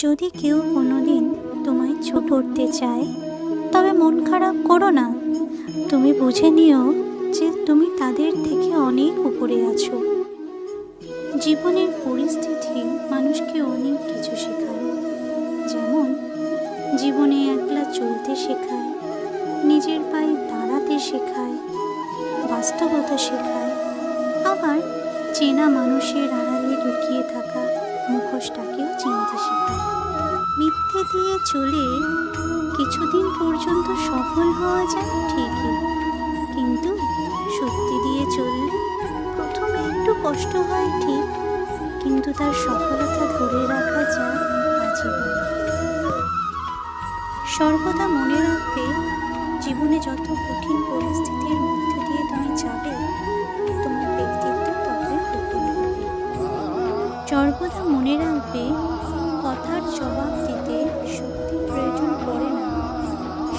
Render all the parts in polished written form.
যদি কেউ কোনোদিন তোমায় ছোট করতে চায়, তবে মন খারাপ করো না। তুমি বুঝে নিও যে তুমি তাদের থেকে অনেক উপরে আছো। জীবনের পরিস্থিতি মানুষকে অনেক কিছু শেখায়। যেমন জীবনে একলা চলতে শেখায়, নিজের পায়ে দাঁড়াতে শেখায়, বাস্তবতা শেখায়, আবার চেনা মানুষের আড়ালে লুকিয়ে থাকা মুখোশটাকেও চিনতে শেখায়। মিথ্যে দিয়ে চলে কিছুদিন পর্যন্ত সফল হওয়া যায় ঠিকই, কিন্তু সত্যি দিয়ে চললে প্রথমে একটু কষ্ট হয় ঠিক, কিন্তু তার সফলতা ধরে রাখা যায় আজীবন। সর্বদা মনে রাখবে, জীবনে যত কঠিন পরিস্থিতির মধ্যে দিয়ে তুমি যাবে, তোমার ব্যক্তিত্ব ততই উপরে হবে। সর্বদা মনে রাখবে, কথার জবাব দিতে শক্তি প্রয়োজন পড়ে না,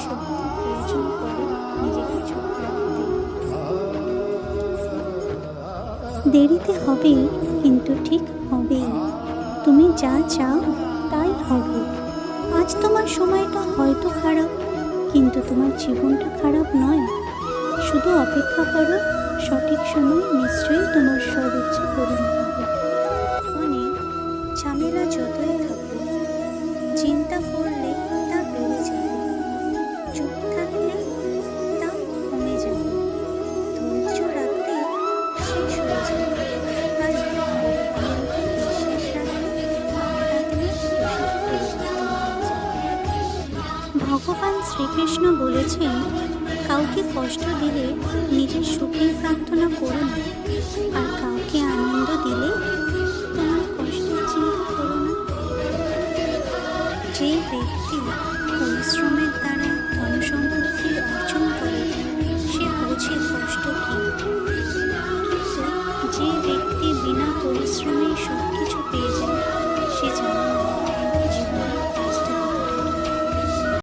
শক্তি প্রয়োজন পড়ে নিজেকে চুপ রাখতে। দেরিতে হবে, কিন্তু ঠিক হবেই। তুমি যা চাও তাই হবে। আজ তোমার সময়টা হয়তো খারাপ, কিন্তু তোমার জীবনটা খারাপ নয়। শুধু অপেক্ষা করো, সঠিক সময় নিশ্চয়ই তোমার সব ইচ্ছে পূরণ হবে। মানে ঝামেলা যতই থাকুক, চিন্তা করলে তা বেড়ে যাবে, চুপ থাকলে তা কমে যাবে, ধৈর্য রাখলে শেষ হয়ে যাবে, আর ভগবানের উপর বিশ্বাস রাখলে একদিন এসব পরিবর্তন হয়ে যাবে। ভগবান শ্রীকৃষ্ণ বলেছেন, কাউকে কষ্ট দিলে নিজের সুখের প্রার্থনা করো না, আর কাউকে আনন্দ দিলে তোমার কষ্টের চিন্তা করো না। যে ব্যক্তি